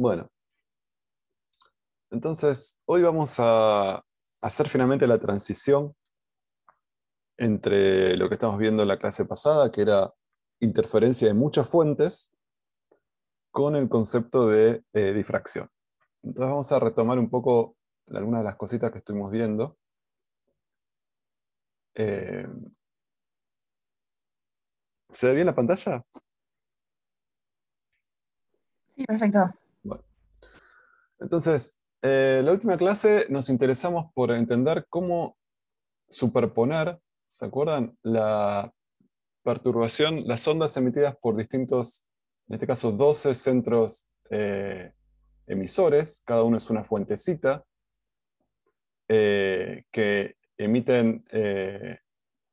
Bueno, entonces hoy vamos a hacer finalmente la transición entre lo que estamos viendo en la clase pasada, que era interferencia de muchas fuentes, con el concepto de difracción. Entonces vamos a retomar un poco algunas de las cositas que estuvimos viendo. Eh, ¿Se ve bien la pantalla? Sí, perfecto. Bueno, entonces, la última clase nos interesamos por entender cómo superponer, ¿se acuerdan? La perturbación, las ondas emitidas por distintos, en este caso 12 centros emisores, cada uno es una fuentecita, que emiten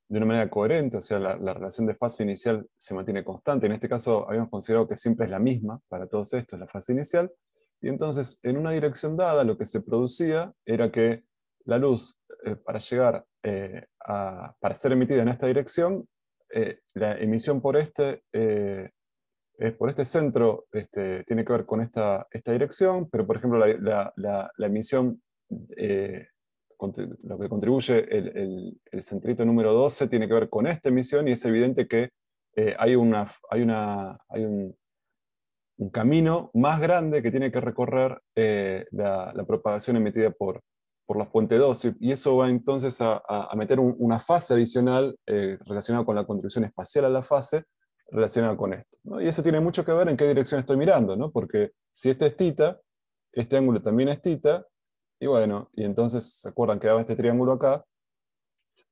de una manera coherente, o sea, la relación de fase inicial se mantiene constante. En este caso habíamos considerado que siempre es la misma para todos estos, la fase inicial, y entonces en una dirección dada lo que se producía era que la luz, para llegar para ser emitida en esta dirección, la emisión por este centro tiene que ver con esta dirección, pero por ejemplo la emisión, eh, lo que contribuye el centrito número 12 tiene que ver con esta emisión, y es evidente que hay un camino más grande que tiene que recorrer la propagación emitida por la fuente 12, y eso va entonces a meter una fase adicional relacionada con la contribución espacial a la fase, relacionada con esto, ¿no? Y eso tiene mucho que ver en qué dirección estoy mirando, ¿no? Porque si este es θ, este ángulo también es θ, y bueno, y entonces se acuerdan que daba este triángulo acá,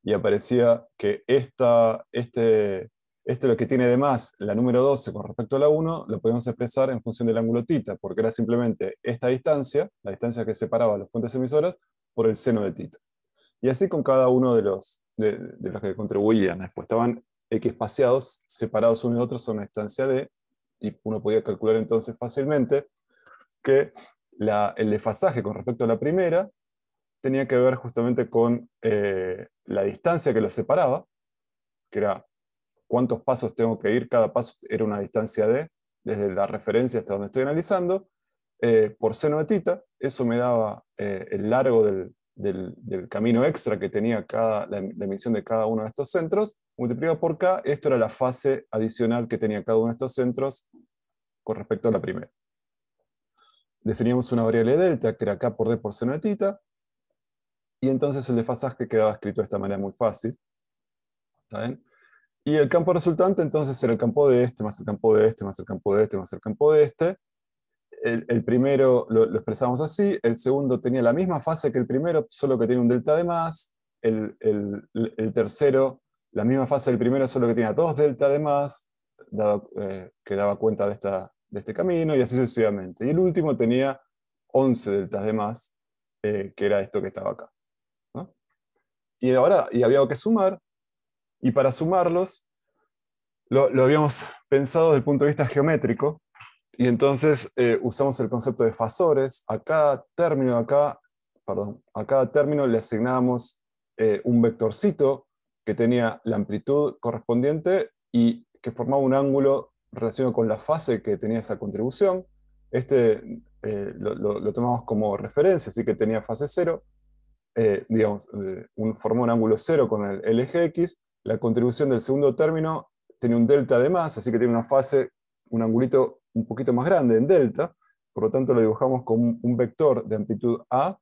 y aparecía que esto lo que tiene de más la número 12 con respecto a la 1, lo podemos expresar en función del ángulo θ, porque era simplemente esta distancia, la distancia que separaba las fuentes emisoras, por el seno de θ. Y así con cada uno de los que contribuían. Después estaban equiespaciados, separados uno de otro a una distancia d, y uno podía calcular entonces fácilmente que el desfasaje con respecto a la primera tenía que ver justamente con la distancia que los separaba, que era cuántos pasos tengo que ir, cada paso era una distancia d, desde la referencia hasta donde estoy analizando, por seno de θ. Eso me daba el largo del camino extra que tenía la emisión de cada uno de estos centros, multiplicado por k. Esto era la fase adicional que tenía cada uno de estos centros con respecto a la primera. Definíamos una variable delta, que era k por d por seno de θ, y entonces el desfasaje quedaba escrito de esta manera muy fácil. ¿Está bien? Y el campo resultante entonces era el campo de este, más el campo de este, más el campo de este, más el campo de este. El primero lo expresamos así, el segundo tenía la misma fase que el primero, solo que tiene un delta de más, el tercero, la misma fase del primero, solo que tenía dos delta de más, que daba cuenta de este camino, y así sucesivamente. Y el último tenía 11 deltas de más, que era esto que estaba acá, ¿no? Y había que sumar, y para sumarlos, lo habíamos pensado desde el punto de vista geométrico, y entonces usamos el concepto de fasores. A cada término de acá, perdón, a cada término le asignábamos un vectorcito que tenía la amplitud correspondiente y que formaba un ángulo relacionado con la fase que tenía esa contribución. Lo tomamos como referencia, así que tenía fase 0, digamos, formó un ángulo 0 con el eje X. La contribución del segundo término tiene un delta de más, así que tiene una fase, un angulito un poquito más grande en delta, por lo tanto lo dibujamos como un vector de amplitud A,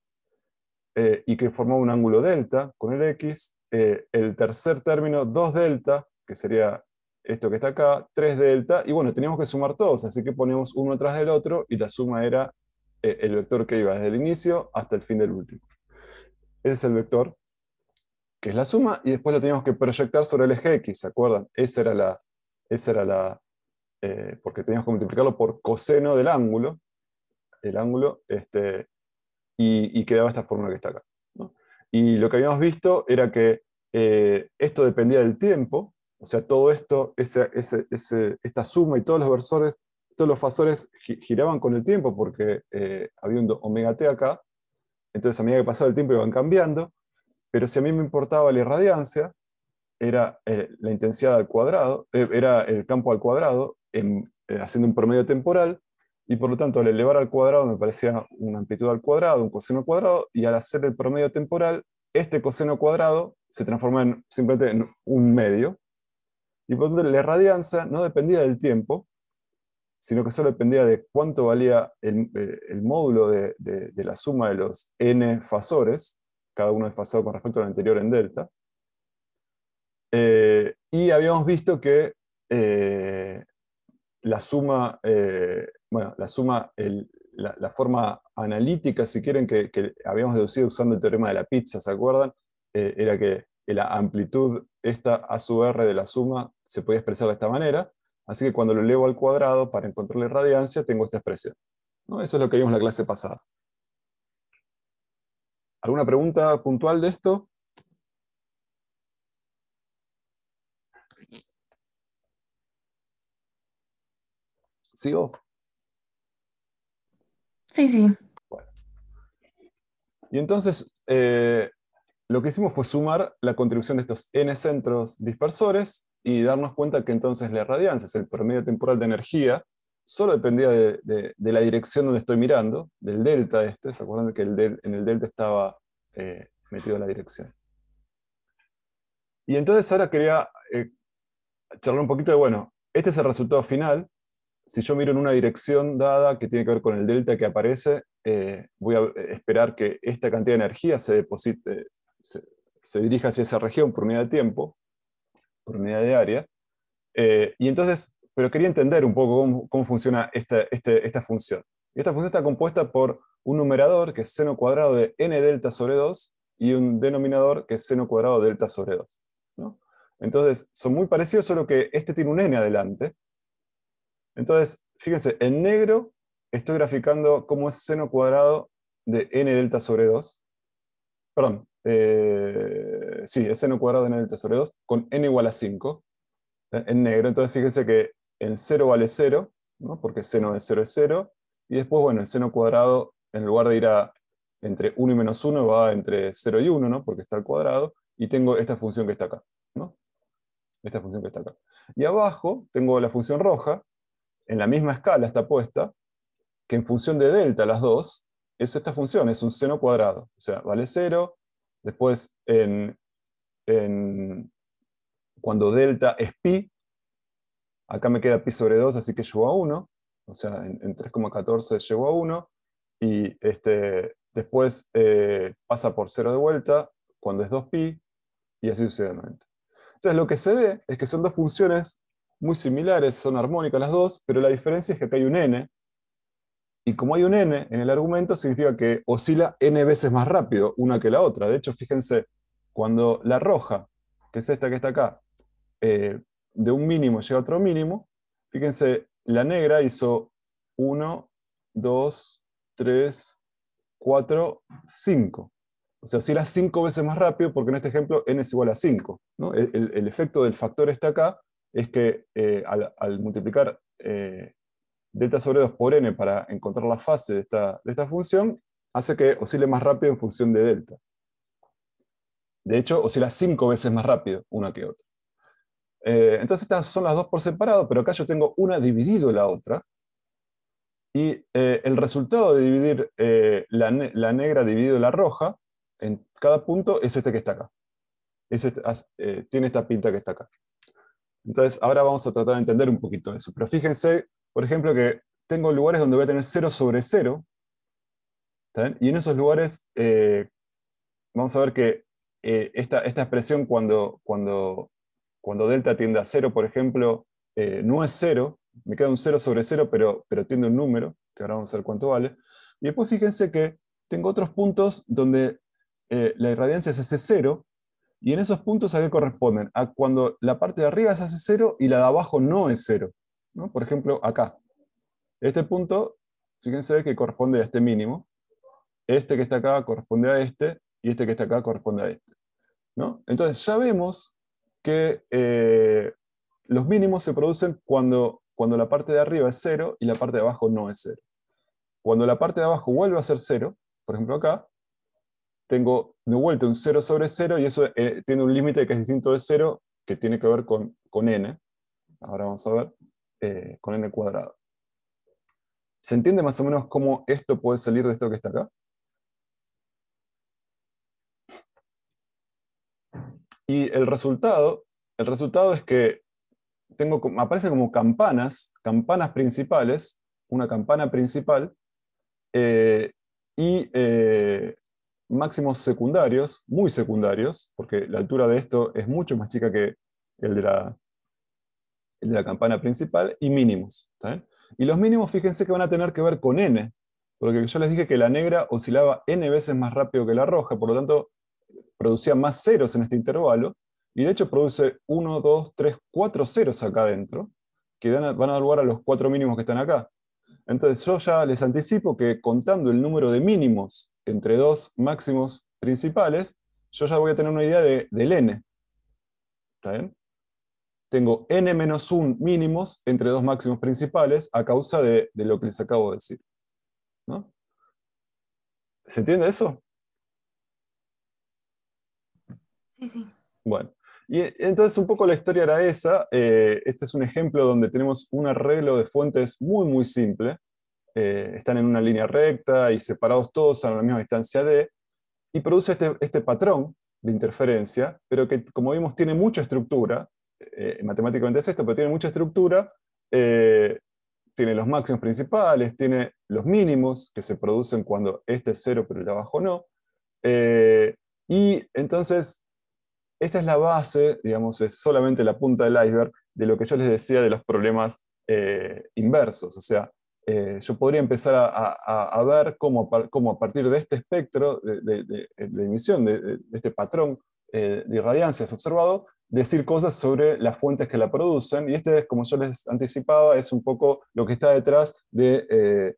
y que formó un ángulo delta con el X. El tercer término, 2 delta, que sería esto que está acá, 3 delta, y bueno, teníamos que sumar todos, así que ponemos uno tras del otro, y la suma era el vector que iba desde el inicio hasta el fin del último. Ese es el vector, que es la suma, y después lo teníamos que proyectar sobre el eje X, ¿se acuerdan? Porque teníamos que multiplicarlo por coseno del ángulo, y quedaba esta fórmula que está acá, ¿no? Y lo que habíamos visto era que esto dependía del tiempo, o sea, todo esto, esta suma y todos los fasores giraban con el tiempo, porque había un omega t acá, entonces a medida que pasaba el tiempo iban cambiando. Pero si a mí me importaba la irradiancia, era la intensidad al cuadrado, era el campo al cuadrado, haciendo un promedio temporal, y por lo tanto al elevar al cuadrado me parecía una amplitud al cuadrado, un coseno cuadrado, y al hacer el promedio temporal, este coseno cuadrado se transforma simplemente en un medio, y por lo tanto la irradianza no dependía del tiempo, sino que solo dependía de cuánto valía el módulo de la suma de los n fasores, cada uno desfasado con respecto al anterior en delta. Y habíamos visto que la suma, bueno, la forma analítica, si quieren, que habíamos deducido usando el teorema de la pizza, ¿se acuerdan? Era que la amplitud, esta a sub r de la suma, se podía expresar de esta manera. Así que cuando lo elevo al cuadrado para encontrar la irradiancia, tengo esta expresión, ¿no? Eso es lo que vimos en la clase pasada. ¿Alguna pregunta puntual de esto? ¿Sigo? Sí, sí. Bueno. Y entonces, lo que hicimos fue sumar la contribución de estos n centros dispersores y darnos cuenta que entonces la irradiancia, es el promedio temporal de energía, solo dependía de la dirección donde estoy mirando, del delta este. ¿Se acuerdan que en el delta estaba metido la dirección? Y entonces ahora quería charlar un poquito de, bueno, este es el resultado final. Si yo miro en una dirección dada que tiene que ver con el delta que aparece, voy a esperar que esta cantidad de energía se deposite, se dirija hacia esa región por unidad de tiempo, por unidad de área. Y entonces, pero quería entender un poco cómo funciona esta función. Y esta función está compuesta por un numerador que es seno cuadrado de n delta sobre 2 y un denominador que es seno cuadrado de delta sobre 2, ¿no? Entonces, son muy parecidos, solo que este tiene un n adelante. Entonces, fíjense, en negro estoy graficando cómo es seno cuadrado de n delta sobre 2. Perdón, sí, es seno cuadrado de n delta sobre 2 con n igual a 5 en negro. Entonces fíjense que en 0 vale 0, ¿no? Porque seno de 0 es 0, y después, bueno, el seno cuadrado, en lugar de ir entre 1 y menos 1, va entre 0 y 1, ¿no? Porque está al cuadrado, y tengo esta función que está acá, ¿no? Esta función que está acá. Y abajo tengo la función roja, en la misma escala está puesta, que en función de delta, las dos, es esta función, es un seno cuadrado. O sea, vale 0, después cuando delta es pi, acá me queda pi sobre 2, así que llego a 1, o sea, en 3,14 llego a 1, y después pasa por 0 de vuelta, cuando es 2pi, y así sucesivamente. Entonces lo que se ve es que son dos funciones muy similares, son armónicas las dos, pero la diferencia es que acá hay un n, y como hay un n en el argumento, significa que oscila n veces más rápido una que la otra. De hecho, fíjense, cuando la roja, que es esta que está acá, de un mínimo llega a otro mínimo, fíjense, la negra hizo 1, 2, 3, 4, 5. O sea, oscila 5 veces más rápido porque en este ejemplo n es igual a 5, ¿no? El efecto del factor está acá, es que al multiplicar delta sobre 2 por n para encontrar la fase de esta función, hace que oscile más rápido en función de delta. De hecho, oscila 5 veces más rápido una que otra. Entonces estas son las dos por separado, pero acá yo tengo una dividido la otra, y el resultado de dividir la negra dividido la roja, en cada punto, es este que está acá. Tiene esta pinta que está acá. Entonces ahora vamos a tratar de entender un poquito eso. Pero fíjense, por ejemplo, que tengo lugares donde voy a tener 0 sobre 0, ¿está bien? Y en esos lugares vamos a ver que esta expresión cuando delta tiende a 0, por ejemplo, no es 0, me queda un 0 sobre 0, pero tiende a un número, que ahora vamos a ver cuánto vale. Y después fíjense que tengo otros puntos donde la irradiancia es ese 0, y en esos puntos, ¿a qué corresponden? A cuando la parte de arriba es ese 0 y la de abajo no es 0, ¿no? Por ejemplo, acá. Este punto, fíjense que corresponde a este mínimo. Este que está acá corresponde a este, y este que está acá corresponde a este, ¿no? Entonces ya vemos que los mínimos se producen cuando la parte de arriba es 0 y la parte de abajo no es 0. Cuando la parte de abajo vuelve a ser 0, por ejemplo acá, tengo de vuelta un 0 sobre 0, y eso tiene un límite que es distinto de 0, que tiene que ver con n. Ahora vamos a ver, con n cuadrado. ¿Se entiende más o menos cómo esto puede salir de esto que está acá? Y el resultado es que aparecen como campanas principales, una campana principal, eh, y máximos secundarios, muy secundarios, porque la altura de esto es mucho más chica que el de la campana principal, y mínimos. ¿Está bien? Y los mínimos, fíjense que van a tener que ver con n, porque yo les dije que la negra oscilaba n veces más rápido que la roja, por lo tanto producía más ceros en este intervalo, y de hecho produce 1, 2, 3, 4 ceros acá adentro, que van a dar lugar a los 4 mínimos que están acá. Entonces yo ya les anticipo que contando el número de mínimos entre dos máximos principales, yo ya voy a tener una idea del n. ¿Está bien? Tengo n-1 mínimos entre dos máximos principales a causa de lo que les acabo de decir. ¿No? ¿Se entiende eso? Sí, sí. Bueno, y entonces un poco la historia era esa. Este es un ejemplo donde tenemos un arreglo de fuentes muy, muy simple. Están en una línea recta y separados todos a la misma distancia d, y produce este patrón de interferencia, pero que, como vimos, tiene mucha estructura. Matemáticamente es esto, pero tiene mucha estructura. eh, Tiene los máximos principales, tiene los mínimos que se producen cuando este es cero, pero el de abajo no. Eh, y entonces, esta es la base, digamos, es solamente la punta del iceberg de lo que yo les decía de los problemas inversos. O sea, yo podría empezar a ver cómo a partir de este espectro de emisión, de este patrón de irradiancias observado, decir cosas sobre las fuentes que la producen. Y este, como yo les anticipaba, es un poco lo que está detrás de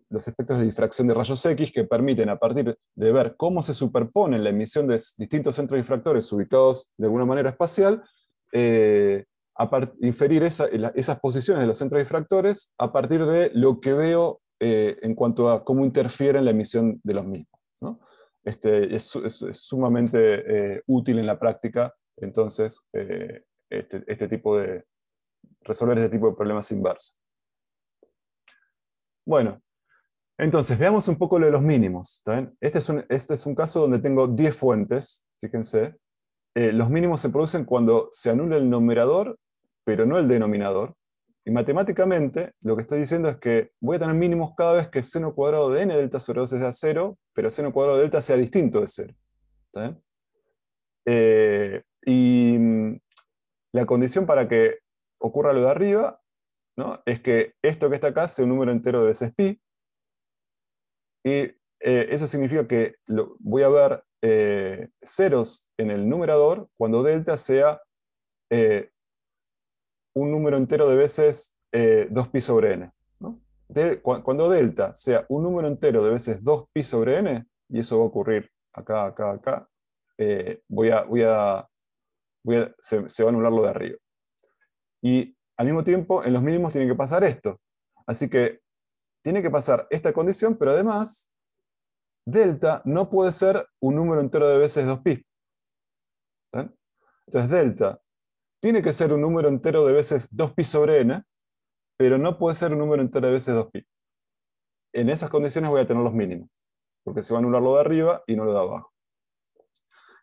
los espectros de difracción de rayos X, que permiten, a partir de ver cómo se superponen la emisión de distintos centros difractores ubicados de alguna manera espacial, eh, inferir esas posiciones de los centros difractores a partir de lo que veo en cuanto a cómo interfieren la emisión de los mismos, ¿no? Es sumamente útil en la práctica, entonces, resolver este tipo de problemas inversos. Bueno, entonces, veamos un poco lo de los mínimos. ¿Está bien? Este es un caso donde tengo 10 fuentes, fíjense. Los mínimos se producen cuando se anula el numerador, pero no el denominador. Y matemáticamente, lo que estoy diciendo es que voy a tener mínimos cada vez que seno cuadrado de n delta sobre 12 sea 0, pero seno cuadrado de delta sea distinto de 0. ¿Está bien? Y la condición para que ocurra lo de arriba, ¿no?, es que esto que está acá sea un número entero de veces pi. Y eso significa que voy a ver ceros en el numerador cuando delta sea eh, un número entero de veces 2pi sobre n. ¿No? Cuando delta sea un número entero de veces 2pi sobre n, y eso va a ocurrir acá, acá, acá, se va a anular lo de arriba. Y al mismo tiempo, en los mínimos tiene que pasar esto. Así que tiene que pasar esta condición, pero además delta no puede ser un número entero de veces 2pi. ¿Eh? Entonces delta tiene que ser un número entero de veces 2pi sobre n, pero no puede ser un número entero de veces 2pi. En esas condiciones voy a tener los mínimos, porque se va a anular lo de arriba y no lo de abajo.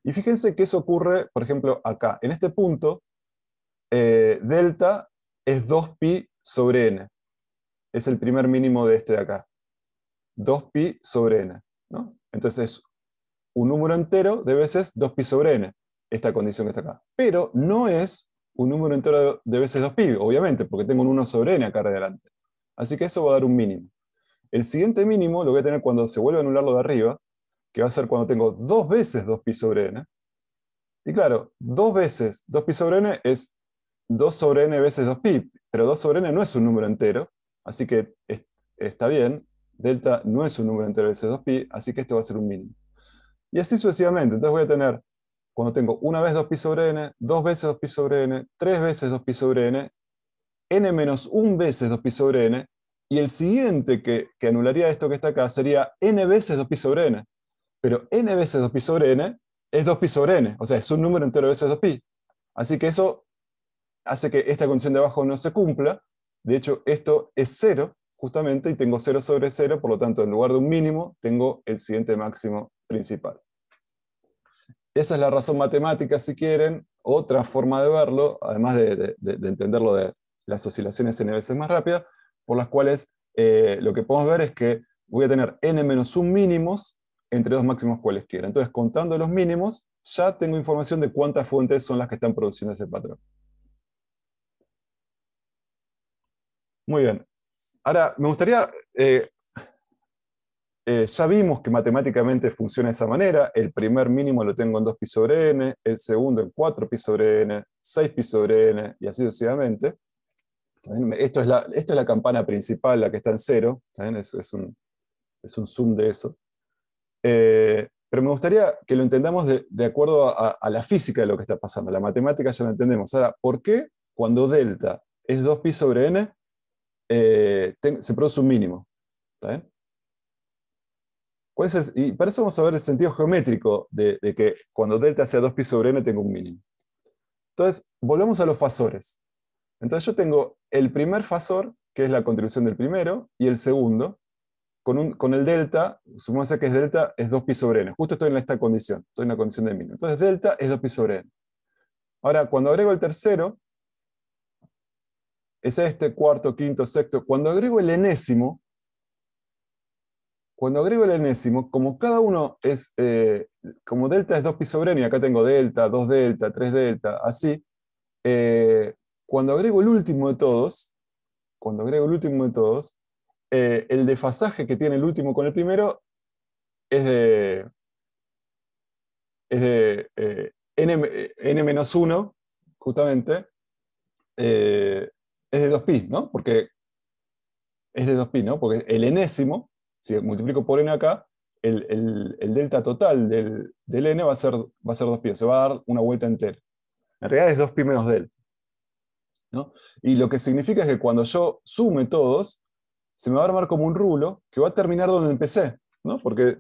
Y fíjense que eso ocurre, por ejemplo, acá. En este punto, delta es 2pi sobre n. Es el primer mínimo de este de acá. 2pi sobre n. ¿No? Entonces es un número entero de veces 2pi sobre n, esta condición que está acá. Pero no es un número entero de veces 2pi, obviamente, porque tengo un 1 sobre n acá adelante. Así que eso va a dar un mínimo. El siguiente mínimo lo voy a tener cuando se vuelva a anular lo de arriba, que va a ser cuando tengo 2 veces 2pi sobre n. Y claro, 2 veces 2pi sobre n es 2 sobre n veces 2pi, pero 2 sobre n no es un número entero, así que está bien, delta no es un número entero veces 2pi, así que esto va a ser un mínimo. Y así sucesivamente. Entonces voy a tener, cuando tengo una vez 2pi sobre n, 2 veces 2pi sobre n, 3 veces 2pi sobre n, n menos 1 veces 2pi sobre n, y el siguiente que anularía esto que está acá sería n veces 2pi sobre n. Pero n veces 2pi sobre n es 2pi sobre n, o sea, es un número entero veces 2pi. Así que eso hace que esta condición de abajo no se cumpla, De hecho, esto es 0, justamente, y tengo 0 sobre 0, por lo tanto, en lugar de un mínimo, tengo el siguiente máximo principal. Esa es la razón matemática, si quieren. Otra forma de verlo, además de entenderlo de las oscilaciones n veces más rápidas, por las cuales lo que podemos ver es que voy a tener n-1 mínimos entre dos máximos cualesquiera. Entonces, contando los mínimos, ya tengo información de cuántas fuentes son las que están produciendo ese patrón. Muy bien. Ahora, me gustaría... ya vimos que matemáticamente funciona de esa manera. El primer mínimo lo tengo en 2 pi sobre n, el segundo en 4 pi sobre n, 6 pi sobre n, y así sucesivamente. Esto es la campana principal, la que está en 0. Es un zoom de eso. Pero me gustaría que lo entendamos de acuerdo a la física de lo que está pasando. La matemática ya la entendemos. Ahora, ¿por qué cuando delta es 2 pi sobre n se produce un mínimo? ¿Está bien? Y para eso vamos a ver el sentido geométrico de que cuando delta sea 2 pi sobre n tengo un mínimo. Entonces, volvemos a los fasores. Entonces yo tengo el primer fasor, que es la contribución del primero, y el segundo, con el delta, supongamos que es delta, es 2 pi sobre n. Justo estoy en esta condición, estoy en la condición de mínimo. Entonces delta es 2 pi sobre n. Ahora, cuando agrego el tercero, es este, cuarto, quinto, sexto. Cuando agrego el enésimo, como cada uno es, como delta es 2 pi sobre n, y acá tengo delta, 2 delta, 3 delta, así, cuando agrego el último de todos, el desfasaje que tiene el último con el primero es de n-1, justamente, es de 2pi, ¿no? Porque es de 2pi, ¿no? Porque el enésimo, si multiplico por n acá, el delta total del n va a ser 2pi, se va a dar una vuelta entera. En realidad es 2pi menos delta, ¿no? Y lo que significa es que cuando yo sume todos, se me va a armar como un rulo que va a terminar donde empecé, ¿no? Porque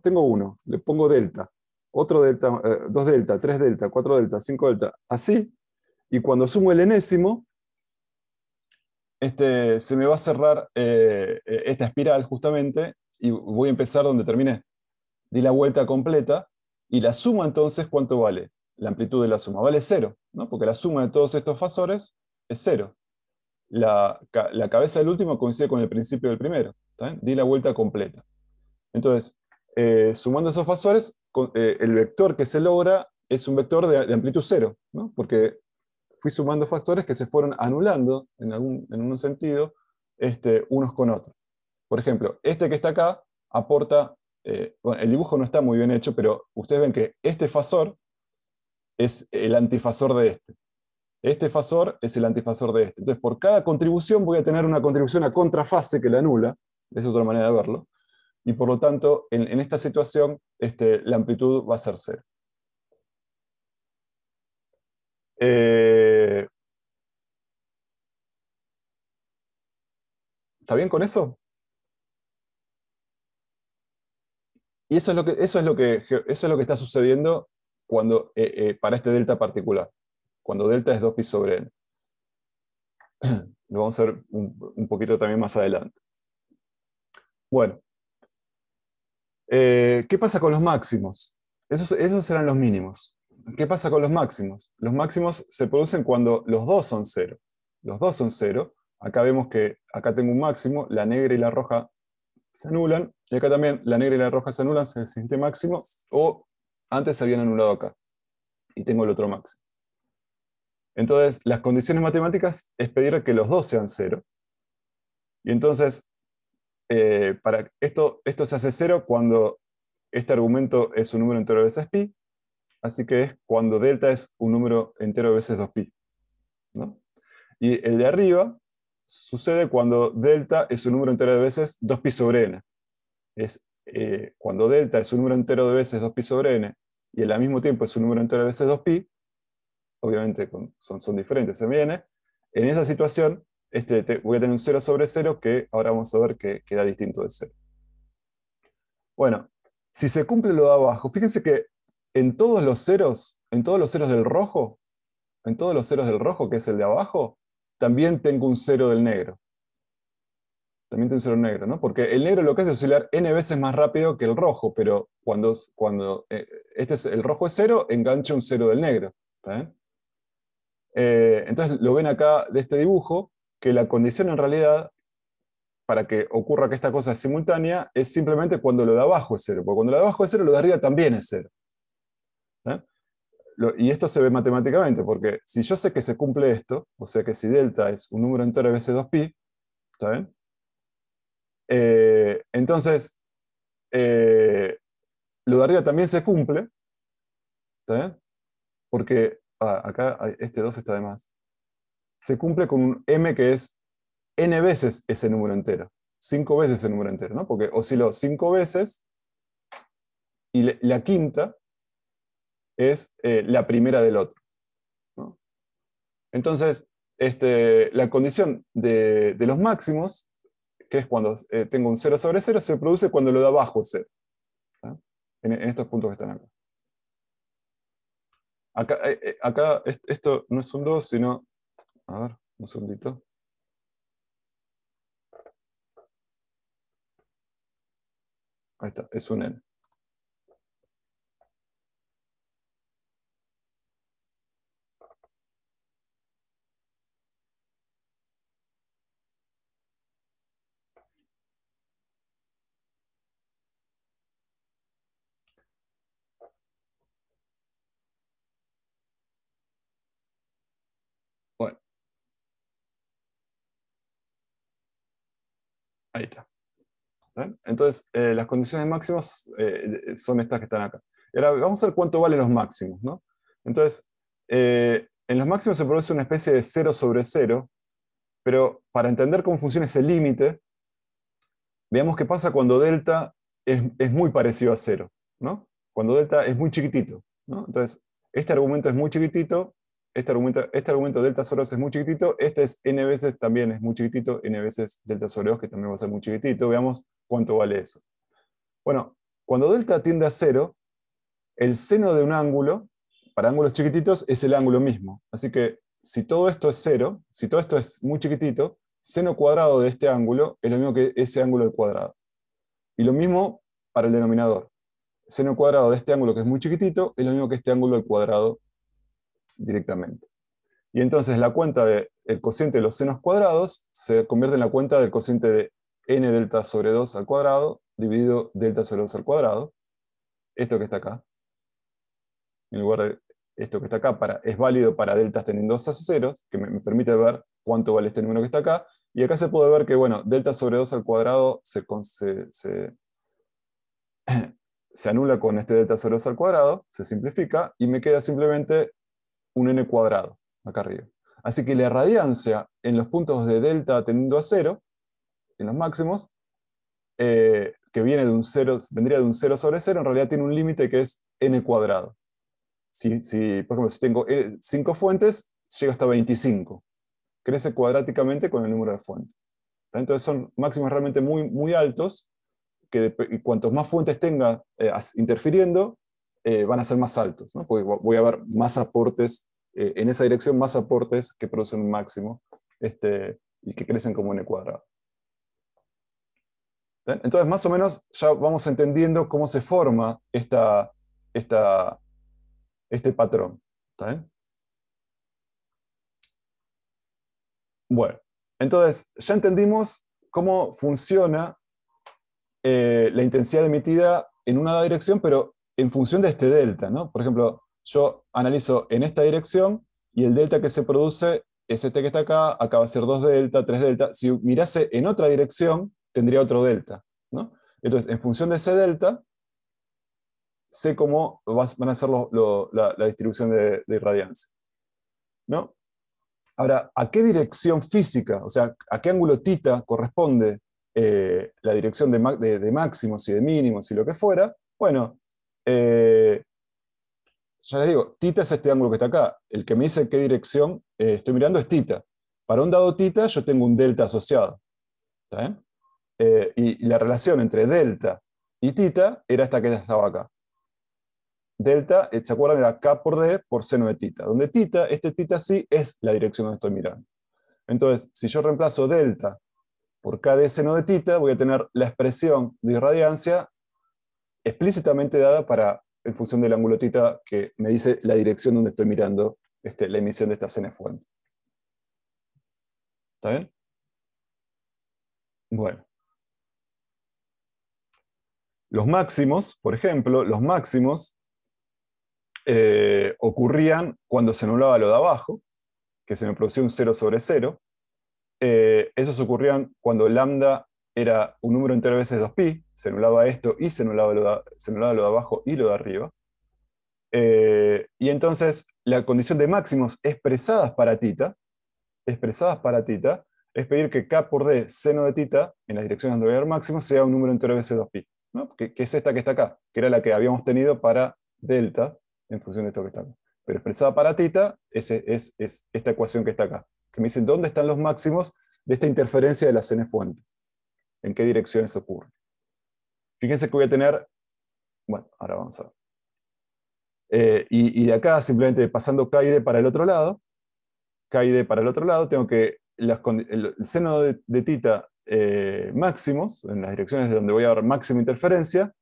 tengo uno, le pongo delta, otro delta, 2 delta, 3 delta, 4 delta, 5 delta, así, y cuando sumo el enésimo, se me va a cerrar esta espiral justamente, y voy a empezar donde terminé. Di la vuelta completa, y la suma entonces, ¿cuánto vale? La amplitud de la suma vale 0, ¿no? Porque la suma de todos estos fasores es 0. La cabeza del último coincide con el principio del primero. ¿Está bien? Di la vuelta completa. Entonces, sumando esos fasores, el vector que se logra es un vector de amplitud 0, ¿no? Porque fui sumando factores que se fueron anulando en un sentido unos con otros. Por ejemplo, este que está acá aporta, bueno, el dibujo no está muy bien hecho, pero ustedes ven que este fasor es el antifasor de este. Este fasor es el antifasor de este. Entonces, por cada contribución voy a tener una contribución a contrafase que la anula, esa es otra manera de verlo, y por lo tanto, en esta situación, la amplitud va a ser 0. ¿Está bien con eso? Y eso es lo que está sucediendo para este delta particular, cuando delta es 2 pi sobre n. Lo vamos a ver un poquito también más adelante. Bueno, ¿qué pasa con los máximos? Esos serán los mínimos. ¿Qué pasa con los máximos? Los máximos se producen cuando los dos son 0. Los dos son 0. Acá vemos que acá tengo un máximo, la negra y la roja se anulan, y acá también la negra y la roja se anulan, se siente máximo, o antes se habían anulado acá, y tengo el otro máximo. Entonces, las condiciones matemáticas es pedir que los dos sean 0. Y entonces, para esto se hace 0 cuando este argumento es un número entero veces pi, así que es cuando delta es un número entero veces 2pi, ¿no? Y el de arriba sucede cuando delta es un número entero de veces 2pi sobre n. Es cuando delta es un número entero de veces 2pi sobre n, y al mismo tiempo es un número entero de veces 2pi, obviamente son diferentes, se viene. En esa situación, voy a tener un 0 sobre 0 que ahora vamos a ver que queda distinto de 0. Bueno, si se cumple lo de abajo, fíjense que en todos los ceros del rojo, que es el de abajo, también tengo un cero del negro. También tengo un cero negro, ¿no? Porque el negro lo que hace es oscilar n veces más rápido que el rojo, pero cuando el rojo es cero, engancha un cero del negro. ¿Está bien? Entonces lo ven acá de este dibujo, que la condición en realidad, para que ocurra que esta cosa es simultánea, es simplemente cuando lo de abajo es cero. Porque cuando lo de abajo es cero, lo de arriba también es cero. Y esto se ve matemáticamente, porque si yo sé que se cumple esto, o sea que si delta es un número entero veces 2pi, ¿está bien? Entonces, lo de arriba también se cumple, ¿está bien? Porque acá este 2 está de más. Se cumple con un m que es n veces ese número entero, 5 veces ese número entero, ¿no? Porque osciló 5 veces y la quinta es la primera del otro, ¿no? Entonces, la condición de los máximos, que es cuando tengo un 0 sobre 0, se produce cuando lo de abajo es 0. ¿Ah? En estos puntos que están acá. Acá esto no es un 2, sino... A ver, un segundito. Ahí está, es un n. Bueno, ahí está. ¿Ven? Entonces, las condiciones máximas son estas que están acá. Y ahora vamos a ver cuánto valen los máximos, ¿no? Entonces, en los máximos se produce una especie de 0 sobre 0, pero para entender cómo funciona ese límite, veamos qué pasa cuando delta es muy parecido a 0, ¿no? Cuando delta es muy chiquitito, ¿no? Entonces, este argumento es muy chiquitito, este argumento delta sobre 2 es muy chiquitito, este es n veces también es muy chiquitito, n veces delta sobre 2, que también va a ser muy chiquitito. Veamos cuánto vale eso. Bueno, cuando delta tiende a 0, el seno de un ángulo, para ángulos chiquititos, es el ángulo mismo. Así que si todo esto es 0, si todo esto es muy chiquitito, seno cuadrado de este ángulo es lo mismo que ese ángulo al cuadrado. Y lo mismo para el denominador. Seno cuadrado de este ángulo que es muy chiquitito es lo mismo que este ángulo al cuadrado directamente. Y entonces la cuenta del cociente de los senos cuadrados se convierte en la cuenta del cociente de n delta sobre 2 al cuadrado dividido delta sobre 2 al cuadrado. Esto que está acá. En lugar de esto que está acá, es válido para deltas teniendo 2 a ceros, que me permite ver cuánto vale este número que está acá. Y acá se puede ver que, bueno, delta sobre 2 al cuadrado se anula con este delta sobre 2 al cuadrado, se simplifica, y me queda simplemente un n cuadrado acá arriba. Así que la radiancia en los puntos de delta tendiendo a 0, en los máximos, que viene de un 0, vendría de un 0 sobre 0, en realidad tiene un límite que es n cuadrado. Por ejemplo, si tengo 5 fuentes, llega hasta 25. Crece cuadráticamente con el número de fuentes. Entonces son máximos realmente muy, muy altos, que cuantos más fuentes tenga interfiriendo, van a ser más altos, ¿no? Porque voy a ver más aportes, en esa dirección, más aportes que producen un máximo y que crecen como n cuadrado. Entonces, más o menos, ya vamos entendiendo cómo se forma este patrón. ¿Está bien? Bueno, entonces ya entendimos cómo funciona la intensidad emitida en una dirección, pero en función de este delta, ¿no? Por ejemplo, yo analizo en esta dirección y el delta que se produce es este que está acá va a ser 2 delta, 3 delta. Si mirase en otra dirección, tendría otro delta, ¿no? Entonces, en función de ese delta, sé cómo van a ser la distribución de irradiancia, ¿no? Ahora, ¿a qué dirección física, o sea, a qué ángulo θ corresponde la dirección de máximos y de mínimos y lo que fuera? Bueno, ya les digo, θ es este ángulo que está acá. El que me dice qué dirección estoy mirando es θ. Para un dado θ yo tengo un delta asociado. ¿Está bien? Y la relación entre delta y θ era esta que estaba acá. Delta, ¿se acuerdan? Era K por D por seno de θ. Donde θ, este θ sí es la dirección donde estoy mirando. Entonces, si yo reemplazo delta por k de seno de θ, voy a tener la expresión de irradiancia explícitamente dada en función del ángulo θ que me dice la dirección donde estoy mirando la emisión de esta cenefuente. ¿Está bien? Bueno. Los máximos, por ejemplo, los máximos ocurrían cuando se anulaba lo de abajo, que se me producía un 0 sobre 0. Esos ocurrían cuando lambda era un número entero veces 2pi, se anulaba esto y se anulaba lo de abajo y lo de arriba. Y entonces la condición de máximos expresadas para θ, es pedir que k por d seno de θ, en las direcciones donde voy a ver máximos, sea un número entero veces 2pi, ¿no? Que es esta que está acá, que era la que habíamos tenido para delta, en función de esto que está acá. Pero expresada para θ es esta ecuación que está acá, que me dice dónde están los máximos de esta interferencia de la cenefuente, en qué direcciones ocurre. Fíjense que voy a tener, bueno, ahora vamos a ver. Y de acá, simplemente pasando k y d para el otro lado, tengo que el seno de θ máximos, en las direcciones de donde voy a ver máxima interferencia,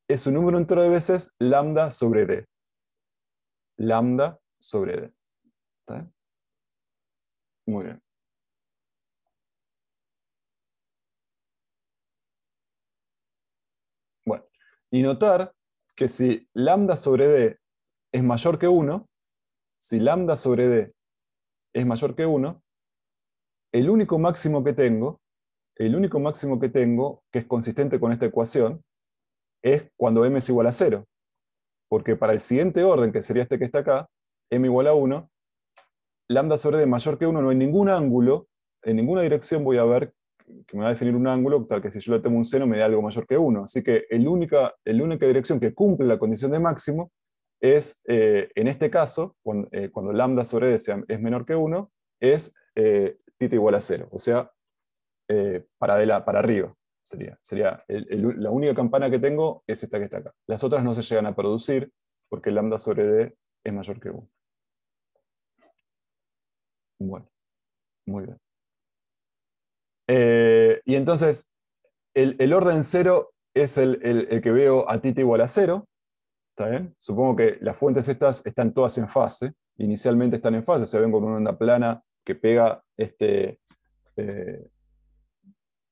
es un número entero de veces lambda sobre d. Lambda sobre d. ¿Está bien? Muy bien. Bueno, y notar que si lambda sobre d es mayor que 1, si lambda sobre d es mayor que 1, el único máximo que tengo, que es consistente con esta ecuación, es cuando m es igual a 0. Porque para el siguiente orden, que sería este que está acá, m igual a 1, lambda sobre d mayor que 1, no hay ningún ángulo, en ninguna dirección voy a ver que me va a definir un ángulo, tal que si yo le tomo un seno me dé algo mayor que 1. Así que la única dirección que cumple la condición de máximo es, en este caso, cuando lambda sobre d es menor que 1, es θ igual a 0. O sea, para arriba. Sería la única campana que tengo es esta que está acá. Las otras no se llegan a producir porque lambda sobre d es mayor que 1. Bueno, muy bien. Y entonces, el orden 0 es el que veo a θ igual a 0. ¿Está bien? Supongo que las fuentes estas están todas en fase. Inicialmente están en fase, o sea, ven con una onda plana que pega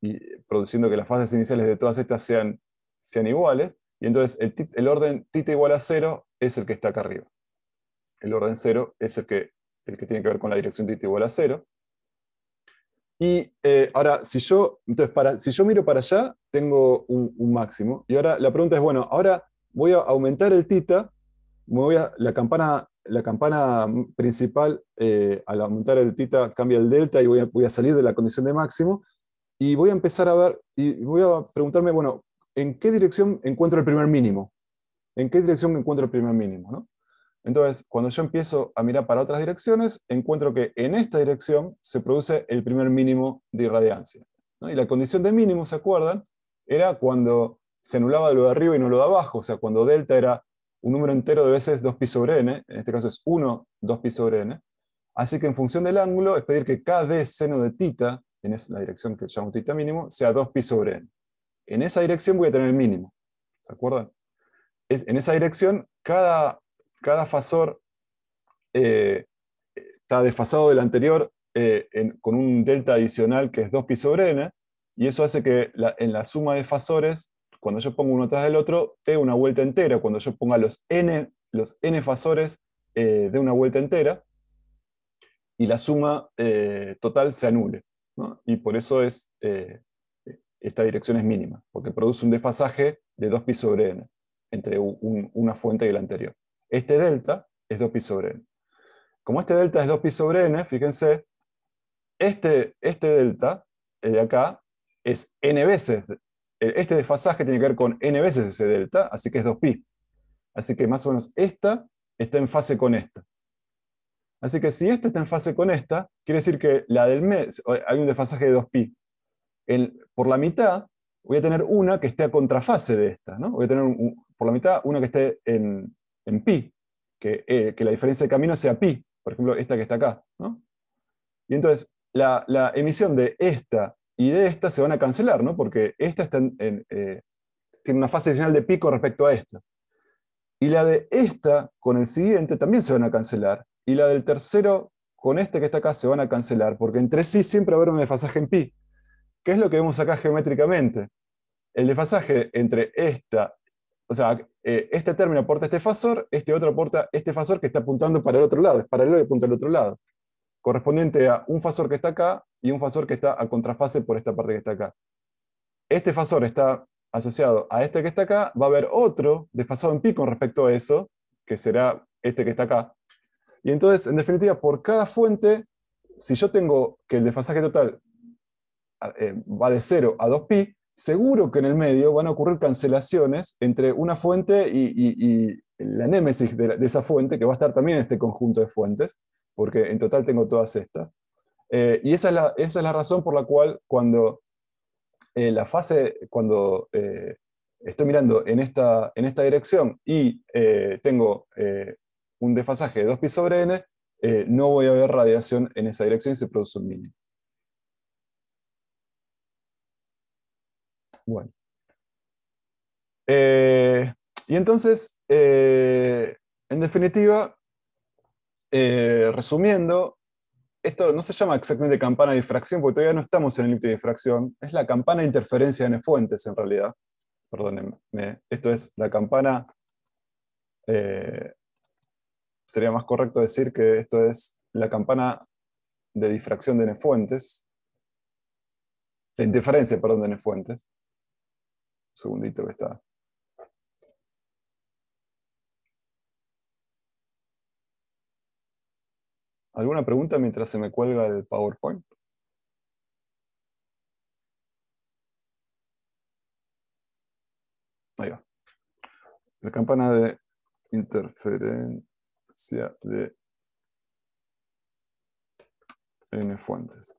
y produciendo que las fases iniciales de todas estas sean iguales. Y entonces el orden θ igual a 0 es el que está acá arriba. El orden 0 es el que tiene que ver con la dirección θ igual a 0. Y ahora, si yo miro para allá, tengo un máximo. Y ahora la pregunta es, bueno, ahora voy a aumentar el θ, la campana principal, al aumentar el θ cambia el delta y voy a salir de la condición de máximo. Y voy a empezar a ver, y voy a preguntarme, bueno, ¿en qué dirección encuentro el primer mínimo? ¿En qué dirección encuentro el primer mínimo? ¿No? Entonces, cuando yo empiezo a mirar para otras direcciones, encuentro que en esta dirección se produce el primer mínimo de irradiancia, ¿no? Y la condición de mínimo, ¿se acuerdan? Era cuando se anulaba lo de arriba y no lo de abajo, o sea, cuando delta era un número entero de veces 2pi sobre n, en este caso es 1, 2pi sobre n. Así que en función del ángulo, es pedir que kd seno de θ, en la dirección que llamo θ mínimo, sea 2pi sobre n. En esa dirección voy a tener el mínimo, ¿se acuerdan? En esa dirección, cada fasor está desfasado del anterior con un delta adicional que es 2pi sobre n, y eso hace que en la suma de fasores, cuando yo pongo uno tras del otro, dé una vuelta entera. Cuando yo ponga los n fasores, dé una vuelta entera, y la suma total se anule, ¿no? Y por eso esta dirección es mínima, porque produce un desfasaje de 2pi sobre n entre una fuente y la anterior. Este delta es 2pi sobre n. Como este delta es 2pi sobre n, fíjense, este delta de acá es n veces. Este desfasaje tiene que ver con n veces ese delta, así que es 2pi. Así que más o menos esta está en fase con esta. Así que si esta está en fase con esta, quiere decir que la del mes, hay un desfasaje de 2pi. Por la mitad voy a tener una que esté a contrafase de esta, ¿no? Voy a tener por la mitad una que esté en pi, que la diferencia de camino sea pi, por ejemplo, esta que está acá, ¿no? Y entonces, la emisión de esta y de esta se van a cancelar, ¿no? Porque esta está tiene una fase adicional de pico respecto a esta. Y la de esta con el siguiente también se van a cancelar. Y la del tercero con este que está acá se van a cancelar, porque entre sí siempre va a haber un desfasaje en pi. ¿Qué es lo que vemos acá geométricamente? El desfasaje entre esta, o sea, este término aporta este fasor, este otro aporta este fasor que está apuntando para el otro lado, es paralelo y apunta al otro lado, correspondiente a un fasor que está acá y un fasor que está a contrafase por esta parte que está acá. Este fasor está asociado a este que está acá, va a haber otro desfasado en pi con respecto a eso, que será este que está acá. Y entonces, en definitiva, por cada fuente, si yo tengo que el desfasaje total va de 0 a 2pi, seguro que en el medio van a ocurrir cancelaciones entre una fuente y la némesis de esa fuente, que va a estar también en este conjunto de fuentes, porque en total tengo todas estas. Y esa es la razón por la cual cuando la fase, cuando estoy mirando en esta dirección y tengo un desfasaje de 2pi sobre n, no voy a ver radiación en esa dirección y se produce un mínimo. Bueno. Y entonces, en definitiva, resumiendo, esto no se llama exactamente campana de difracción, porque todavía no estamos en el límite de difracción, es la campana de interferencia de n-fuentes en realidad. Perdónenme, esto es la campana, sería más correcto decir que esto es la campana de difracción de n-fuentes, de interferencia, perdón, de n-fuentes. Un segundito que está. ¿Alguna pregunta mientras se me cuelga el PowerPoint? Ahí va. La campana de interferencia de n-fuentes.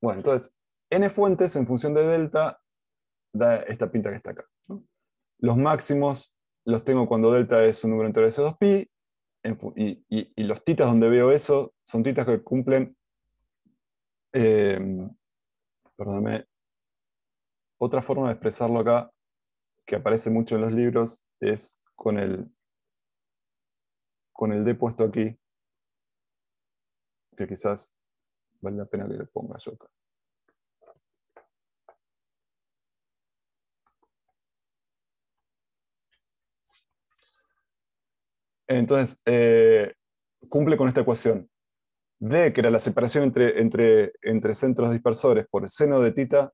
Bueno, entonces, n-fuentes en función de delta da esta pinta que está acá, ¿no? Los máximos los tengo cuando delta es un número entero de C2pi, y los titas donde veo eso son titas que cumplen, perdóname, otra forma de expresarlo acá, que aparece mucho en los libros, es con el D puesto aquí, que quizás vale la pena que le ponga yo acá. Entonces, cumple con esta ecuación. D, que era la separación entre centros dispersores por seno de tita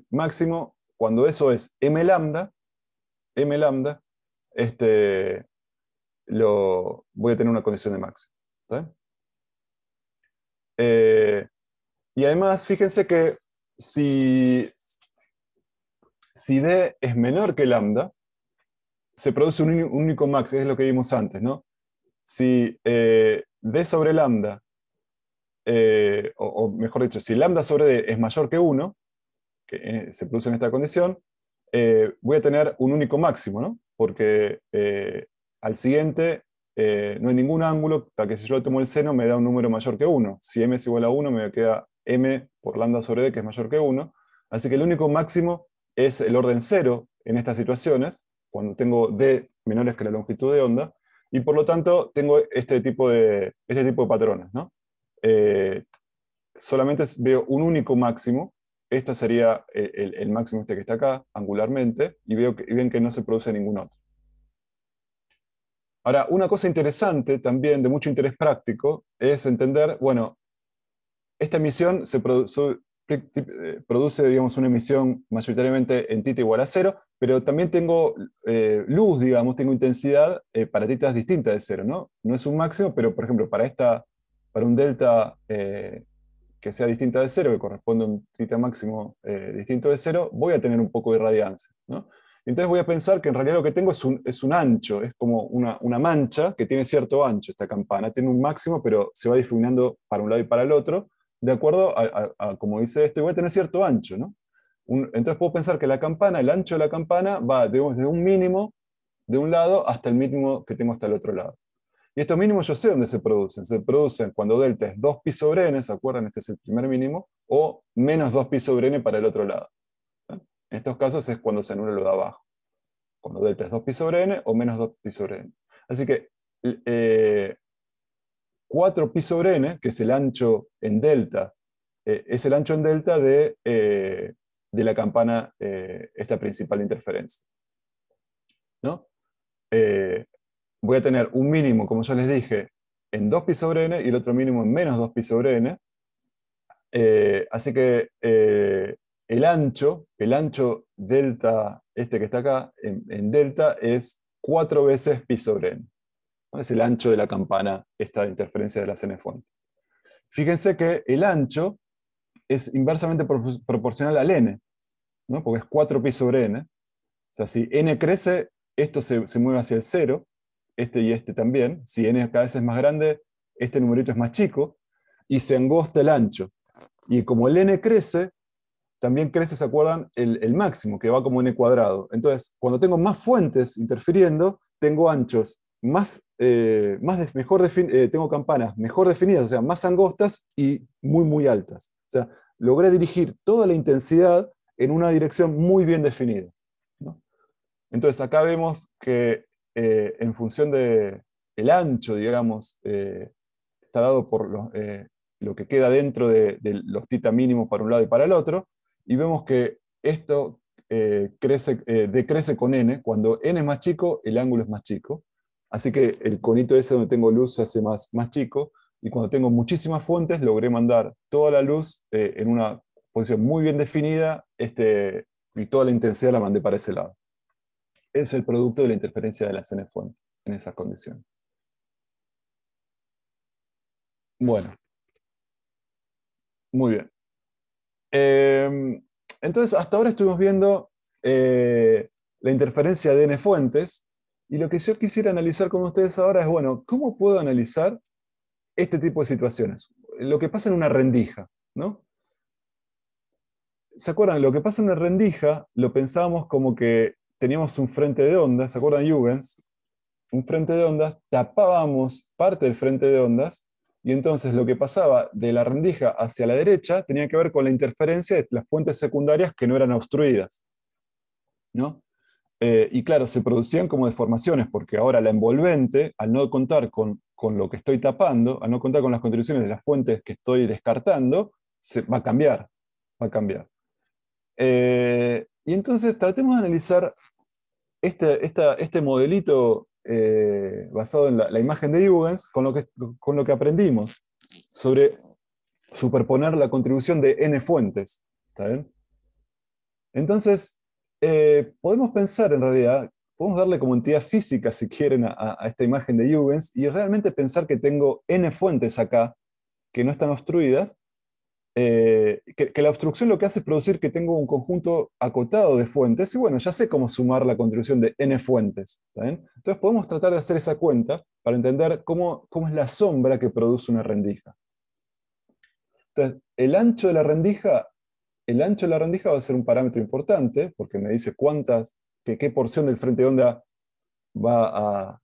máximo, cuando eso es m lambda, voy a tener una condición de máximo. Y además, fíjense que si D es menor que lambda, se produce un único máximo, es lo que vimos antes, ¿no? Si D sobre lambda, o mejor dicho, si lambda sobre D es mayor que 1, que se produce en esta condición, voy a tener un único máximo, ¿no? Porque al siguiente no hay ningún ángulo, hasta que si yo tomo el seno me da un número mayor que 1. Si m es igual a 1, me queda m por lambda sobre d, que es mayor que 1. Así que el único máximo es el orden 0 en estas situaciones, cuando tengo d menores que la longitud de onda, y por lo tanto tengo este tipo de patrones, ¿no? Solamente veo un único máximo. Esto sería el máximo este que está acá, angularmente, y ven que no se produce ningún otro. Ahora, una cosa interesante también, de mucho interés práctico, es entender, bueno, esta emisión produce, digamos, una emisión mayoritariamente en tita igual a 0, pero también tengo luz, digamos, tengo intensidad para titas distintas de 0, ¿no? No es un máximo, pero por ejemplo, para un delta que sea distinta de 0, que corresponde a un tita máximo distinto de 0, voy a tener un poco de radiancia, ¿no? Entonces voy a pensar que en realidad lo que tengo es un ancho, es como una mancha que tiene cierto ancho esta campana, tiene un máximo, pero se va difuminando para un lado y para el otro, de acuerdo a como dice esto, y voy a tener cierto ancho, ¿no? Entonces puedo pensar que la campana, el ancho de la campana va, digamos, desde un mínimo de un lado hasta el mínimo que tengo hasta el otro lado. Y estos mínimos yo sé dónde se producen. Se producen cuando delta es 2 pi sobre n, ¿se acuerdan? Este es el primer mínimo, o menos 2 pi sobre n para el otro lado. En estos casos es cuando se anula lo de abajo. Cuando delta es 2 pi sobre n o menos 2 pi sobre n. Así que 4 pi sobre n, que es el ancho en delta, es el ancho en delta de la campana, esta principal de interferencia, ¿no? Voy a tener un mínimo, como ya les dije, en 2 pi sobre n y el otro mínimo en menos 2 pi sobre n. Así que el ancho delta, este que está acá, en delta, es 4 veces pi sobre n. ¿No? Es el ancho de la campana, esta interferencia de las n fuentes. Fíjense que el ancho es inversamente proporcional al n, ¿no? Porque es 4 pi sobre n. O sea, si n crece, esto se mueve hacia el 0, este y este también. Si n cada vez es más grande, este numerito es más chico, y se angosta el ancho. Y como el n crece, también crece, ¿se acuerdan? El máximo, que va como n cuadrado. Entonces, cuando tengo más fuentes interfiriendo, tengo anchos tengo campanas mejor definidas, o sea, más angostas y muy, muy altas. O sea, logré dirigir toda la intensidad en una dirección muy bien definida, ¿no? Entonces, acá vemos que en función del ancho, digamos, está dado por lo que queda dentro de los tita mínimos para un lado y para el otro, y vemos que esto decrece con n. Cuando n es más chico, el ángulo es más chico. Así que el conito ese donde tengo luz se hace más chico, y cuando tengo muchísimas fuentes, logré mandar toda la luz en una posición muy bien definida, y toda la intensidad la mandé para ese lado. Es el producto de la interferencia de las n fuentes en esas condiciones. Bueno, muy bien. Entonces, hasta ahora estuvimos viendo la interferencia de n fuentes, y lo que yo quisiera analizar con ustedes ahora es, bueno, ¿cómo puedo analizar este tipo de situaciones? Lo que pasa en una rendija, ¿no? ¿Se acuerdan? Lo que pasa en una rendija lo pensábamos como que teníamos un frente de ondas, ¿se acuerdan Huygens? Un frente de ondas, tapábamos parte del frente de ondas, y entonces lo que pasaba de la rendija hacia la derecha tenía que ver con la interferencia de las fuentes secundarias que no eran obstruidas, ¿no? Y claro, se producían como deformaciones, porque ahora la envolvente, al no contar con lo que estoy tapando, al no contar con las contribuciones de las fuentes que estoy descartando, va a cambiar, va a cambiar. Y entonces tratemos de analizar este modelito basado en la imagen de Huygens con lo que aprendimos sobre superponer la contribución de n fuentes. ¿Está bien? Entonces, podemos pensar en realidad, podemos darle como entidad física, si quieren, a esta imagen de Huygens, y realmente pensar que tengo n fuentes acá que no están obstruidas, que la obstrucción lo que hace es producir que tengo un conjunto acotado de fuentes, y bueno, ya sé cómo sumar la contribución de n fuentes. ¿Está bien? Entonces podemos tratar de hacer esa cuenta para entender cómo es la sombra que produce una rendija. Entonces, el ancho de la rendija va a ser un parámetro importante, porque me dice qué porción del frente de onda va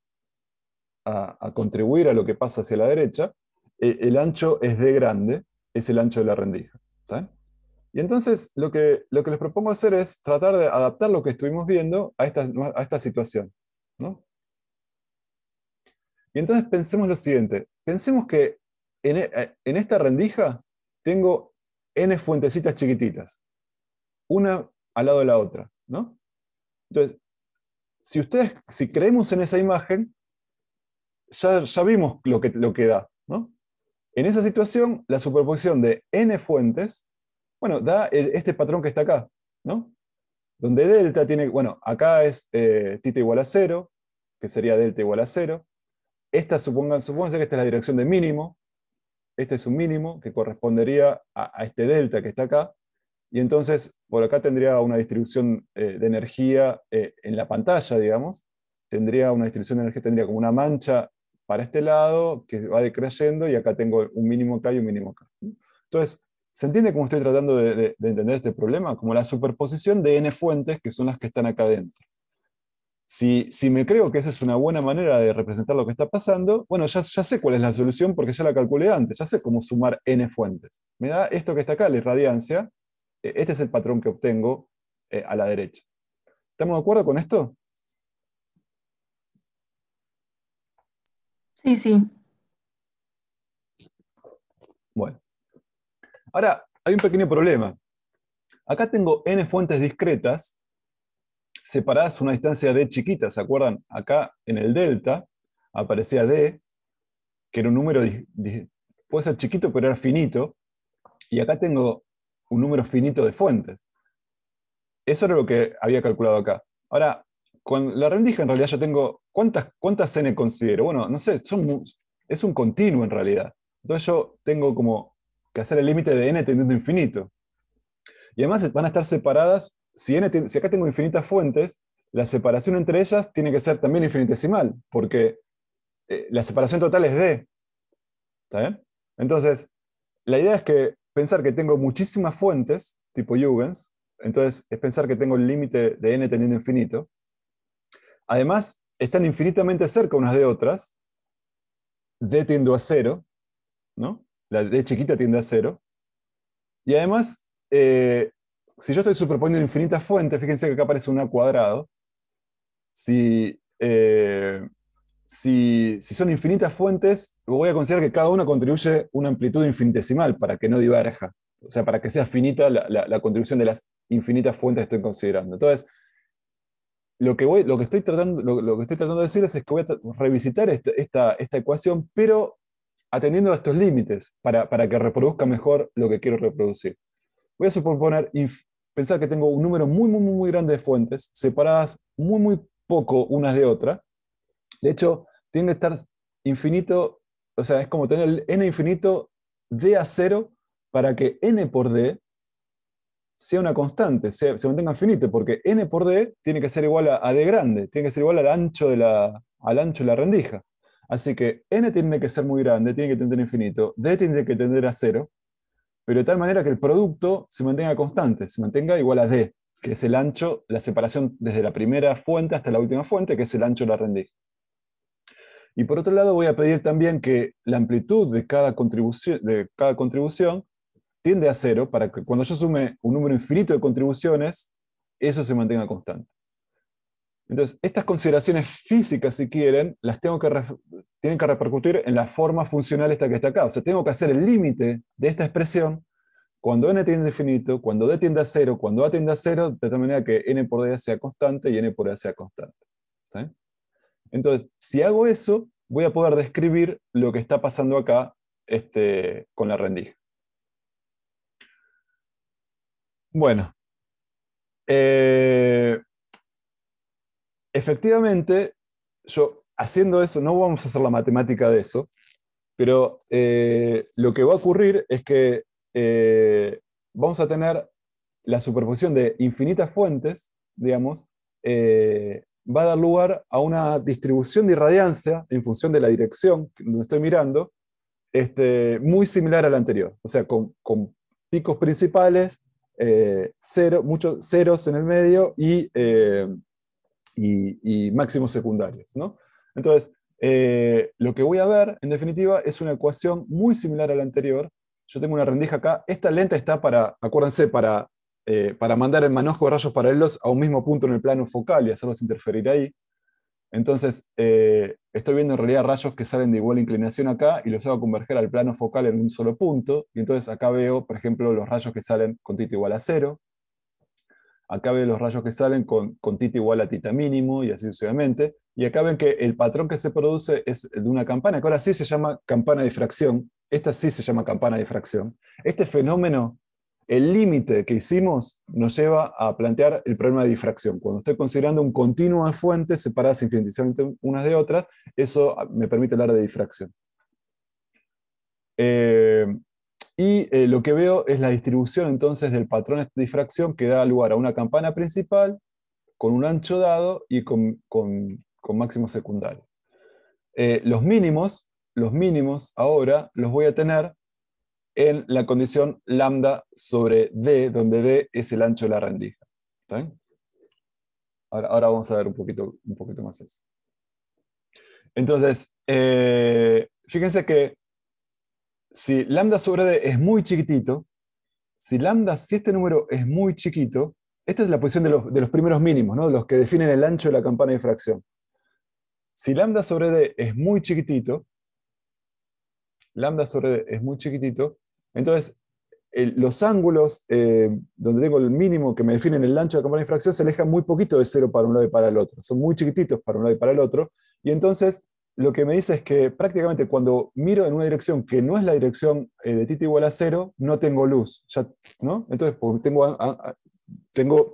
a contribuir a lo que pasa hacia la derecha. El ancho es D grande, es el ancho de la rendija. ¿Está bien? Y entonces lo que les propongo hacer es tratar de adaptar lo que estuvimos viendo a esta situación, ¿no? Y entonces pensemos lo siguiente. Pensemos que en esta rendija tengo n fuentecitas chiquititas, una al lado de la otra, ¿no? Entonces, si creemos en esa imagen, ya vimos lo que da, ¿no? En esa situación, la superposición de n fuentes, bueno, da este patrón que está acá, ¿no? Donde delta tiene, bueno, acá es tita igual a 0, que sería delta igual a 0. Supónganse que esta es la dirección de mínimo. Este es un mínimo que correspondería a este delta que está acá. Y entonces, por acá tendría una distribución de energía en la pantalla, digamos. Tendría una distribución de energía, tendría como una mancha para este lado que va decreyendo, y acá tengo un mínimo acá y un mínimo acá. Entonces, ¿se entiende cómo estoy tratando de entender este problema? Como la superposición de n fuentes, que son las que están acá adentro. Si me creo que esa es una buena manera de representar lo que está pasando, bueno, ya sé cuál es la solución porque ya la calculé antes, ya sé cómo sumar n fuentes. Me da esto que está acá, la irradiancia. Este es el patrón que obtengo a la derecha. ¿Estamos de acuerdo con esto? Sí, sí. Bueno. Ahora, hay un pequeño problema. Acá tengo n fuentes discretas separadas a una distancia d chiquita. ¿Se acuerdan? Acá en el delta aparecía d, que era un número, puede ser chiquito, pero era finito. Y acá tengo un número finito de fuentes. Eso era lo que había calculado acá. Ahora, con la rendija en realidad yo tengo, ¿cuántas n considero? Bueno, no sé, es un continuo en realidad. Entonces yo tengo como que hacer el límite de n tendiendo a infinito. Y además van a estar separadas, si acá tengo infinitas fuentes, la separación entre ellas tiene que ser también infinitesimal, porque la separación total es d. ¿Está bien? Entonces, la idea es que pensar que tengo muchísimas fuentes, tipo Huygens, entonces es pensar que tengo el límite de n tendiendo a infinito. Además, están infinitamente cerca unas de otras, d tiende a cero, ¿no? La d chiquita tiende a cero. Y además, si yo estoy superponiendo infinitas fuentes, fíjense que acá aparece un a cuadrado. Si, si son infinitas fuentes, voy a considerar que cada una contribuye una amplitud infinitesimal para que no diverja. O sea, para que sea finita la contribución de las infinitas fuentes que estoy considerando. Entonces, lo que estoy lo que estoy tratando de decir es que voy a revisitar esta ecuación, pero atendiendo a estos límites, para que reproduzca mejor lo que quiero reproducir. Voy a suponer, pensar que tengo un número muy, muy, muy grande de fuentes, separadas muy, muy poco unas de otras. De hecho, tiene que estar infinito, o sea, es como tener el n infinito d a cero para que n por d sea una constante, se mantenga infinito, porque n por d tiene que ser igual a d grande, tiene que ser igual al ancho de la rendija. Así que n tiene que ser muy grande, tiene que tender a infinito, d tiene que tender a cero, pero de tal manera que el producto se mantenga constante, se mantenga igual a d, que es el ancho, la separación desde la primera fuente hasta la última fuente, que es el ancho de la rendija. Y por otro lado voy a pedir también que la amplitud de cada contribución tiende a cero para que cuando yo sume un número infinito de contribuciones, eso se mantenga constante. Entonces, estas consideraciones físicas, si quieren, tienen que repercutir en la forma funcional esta que está acá. O sea, tengo que hacer el límite de esta expresión cuando n tiende a infinito, cuando d tiende a cero, cuando a tiende a cero, de tal manera que n por d sea constante y n por a sea constante. ¿Sí? Entonces, si hago eso, voy a poder describir lo que está pasando acá con la rendija. Bueno, eh, efectivamente, yo haciendo eso, no vamos a hacer la matemática de eso, pero lo que va a ocurrir es que vamos a tener la superposición de infinitas fuentes, digamos, va a dar lugar a una distribución de irradiancia en función de la dirección donde estoy mirando, muy similar a la anterior. O sea, con picos principales, muchos ceros en el medio y máximos secundarios, ¿no? Entonces, lo que voy a ver, en definitiva, es una ecuación muy similar a la anterior. Yo tengo una rendija acá. Esta lente está acuérdense, para mandar el manojo de rayos paralelos a un mismo punto en el plano focal y hacerlos interferir ahí. Entonces, estoy viendo en realidad rayos que salen de igual inclinación acá y los hago converger al plano focal en un solo punto. Y entonces acá veo, por ejemplo, los rayos que salen con θ igual a 0. Acá veo los rayos que salen con θ igual a θ mínimo y así sucesivamente. Y acá ven que el patrón que se produce es de una campana, que ahora sí se llama campana de difracción. Esta sí se llama campana de difracción. Este fenómeno, el límite que hicimos, nos lleva a plantear el problema de difracción. Cuando estoy considerando un continuo de fuentes separadas infinitesimalmente unas de otras, eso me permite hablar de difracción. Lo que veo es la distribución entonces del patrón de difracción que da lugar a una campana principal con un ancho dado y con máximo secundario. Los mínimos ahora los voy a tener en la condición lambda sobre d, donde d es el ancho de la rendija. ¿Está bien? Ahora vamos a ver un poquito más eso. Entonces, fíjense que si lambda sobre d es muy chiquitito, si este número es muy chiquito, esta es la posición de los primeros mínimos, ¿no? Los que definen el ancho de la campana de difracción. Si lambda sobre d es muy chiquitito, lambda sobre d es muy chiquitito, entonces los ángulos donde tengo el mínimo que me definen el ancho de la campana de difracción se alejan muy poquito de cero para un lado y para el otro. Son muy chiquititos para un lado y para el otro. Y entonces lo que me dice es que prácticamente cuando miro en una dirección que no es la dirección de θ igual a cero, no tengo luz. Ya, ¿no? Entonces, porque tengo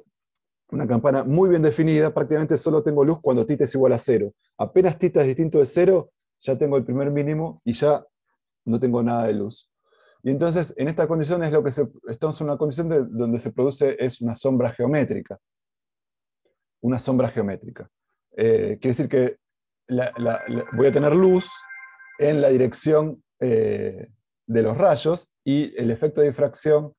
una campana muy bien definida, prácticamente solo tengo luz cuando θ es igual a cero. Apenas θ es distinto de cero, ya tengo el primer mínimo y ya no tengo nada de luz. Y entonces, en esta condición estamos en una condición donde se produce es una sombra geométrica. Una sombra geométrica. Quiere decir que voy a tener luz en la dirección de los rayos y el efecto de difracción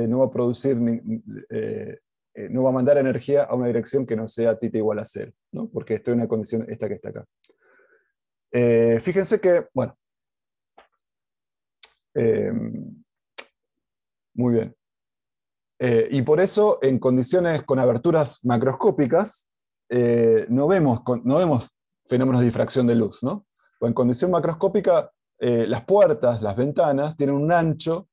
no va a producir, no va a mandar energía a una dirección que no sea θ igual a cero, ¿no? Porque estoy en una condición esta que está acá. Fíjense que, bueno, muy bien. Y por eso, en condiciones con aberturas macroscópicas, no vemos fenómenos de difracción de luz, ¿no? O en condición macroscópica, las puertas, las ventanas, tienen un ancho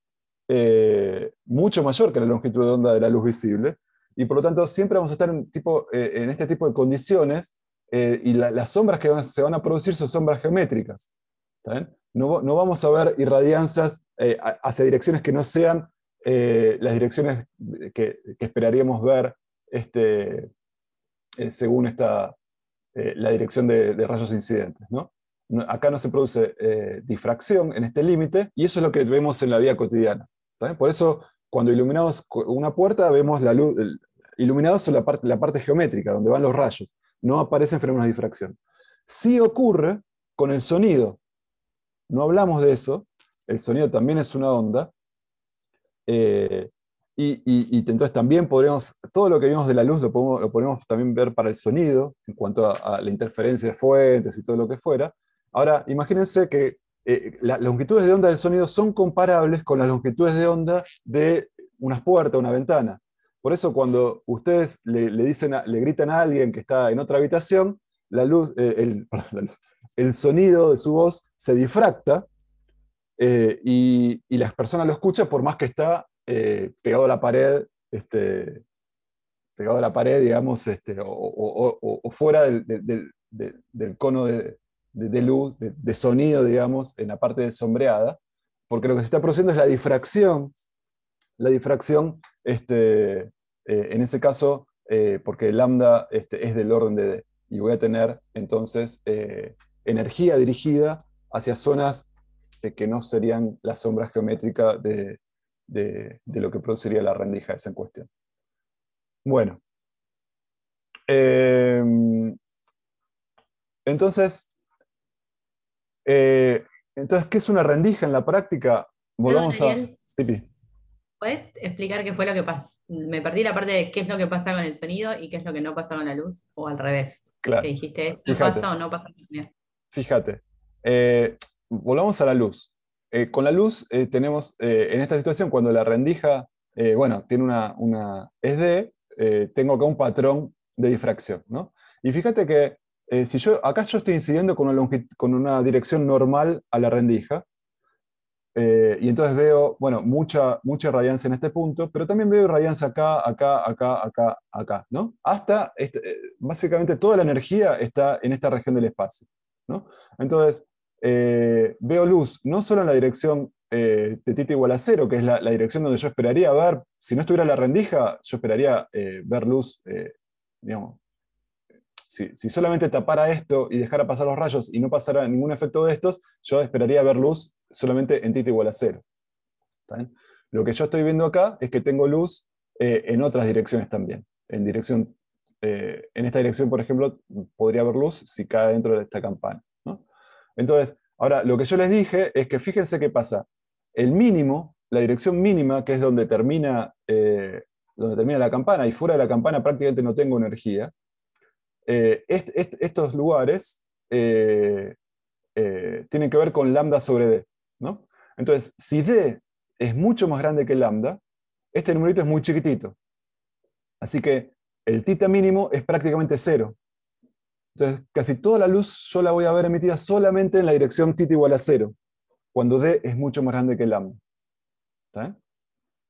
mucho mayor que la longitud de onda de la luz visible, y por lo tanto siempre vamos a estar en este tipo de condiciones, y las sombras que se van a producir son sombras geométricas. ¿Está bien? No vamos a ver irradianzas hacia direcciones que no sean las direcciones que esperaríamos ver según la dirección de rayos incidentes, ¿no? Acá no se produce difracción en este límite, y eso es lo que vemos en la vida cotidiana. ¿Saben? Por eso, cuando iluminamos una puerta, vemos la luz, iluminados son la parte geométrica, donde van los rayos. No aparecen fenómenos de difracción. Sí ocurre con el sonido. No hablamos de eso. El sonido también es una onda. Y entonces también todo lo que vimos de la luz lo podemos también ver para el sonido, en cuanto a la interferencia de fuentes y todo lo que fuera. Ahora, imagínense que las longitudes de onda del sonido son comparables con las longitudes de onda de unas puertas, una ventana. Por eso cuando ustedes le gritan a alguien que está en otra habitación, el sonido de su voz se difracta, y las personas lo escuchan por más que está pegado a la pared, digamos, o fuera del cono de luz, de sonido, digamos, en la parte sombreada, porque lo que se está produciendo es la difracción, en ese caso, porque lambda es del orden de D, y voy a tener entonces energía dirigida hacia zonas que no serían la sombra geométrica de lo que produciría la rendija esa en cuestión. Bueno, entonces, ¿qué es una rendija en la práctica? Perdón, Volvamos a... Ariel, Sí, ¿puedes explicar qué fue lo que pasó? Me perdí la parte de qué es lo que pasa con el sonido y qué es lo que no pasa con la luz, o al revés, que claro, dijiste esto fíjate. pasa o no pasa. Bien. Fíjate, volvamos a la luz. Con la luz tenemos, en esta situación, cuando la rendija, bueno, tiene es D, tengo acá un patrón de difracción, ¿no? Y fíjate que acá yo estoy incidiendo con una dirección normal a la rendija, y entonces veo, bueno, mucha radiancia en este punto, pero también veo radiancia acá, acá, acá, acá, acá, ¿no? Básicamente toda la energía está en esta región del espacio, ¿no? Entonces, veo luz no solo en la dirección de θ igual a cero, que es la dirección donde yo esperaría ver, si no estuviera la rendija, yo esperaría ver luz, digamos, si solamente tapara esto y dejara pasar los rayos y no pasara ningún efecto de estos, yo esperaría ver luz solamente en θ igual a cero. ¿Está bien? Lo que yo estoy viendo acá es que tengo luz en otras direcciones también. En esta dirección, por ejemplo, podría haber luz si cae dentro de esta campana, ¿no? Entonces, ahora, lo que yo les dije es que fíjense qué pasa. El mínimo, la dirección mínima, que es donde termina la campana, y fuera de la campana prácticamente no tengo energía, estos lugares tienen que ver con lambda sobre D, ¿no? Entonces, si D es mucho más grande que lambda, este numerito es muy chiquitito. Así que el θ mínimo es prácticamente cero. Entonces, casi toda la luz yo la voy a ver emitida solamente en la dirección θ igual a cero, cuando D es mucho más grande que lambda. ¿Está bien?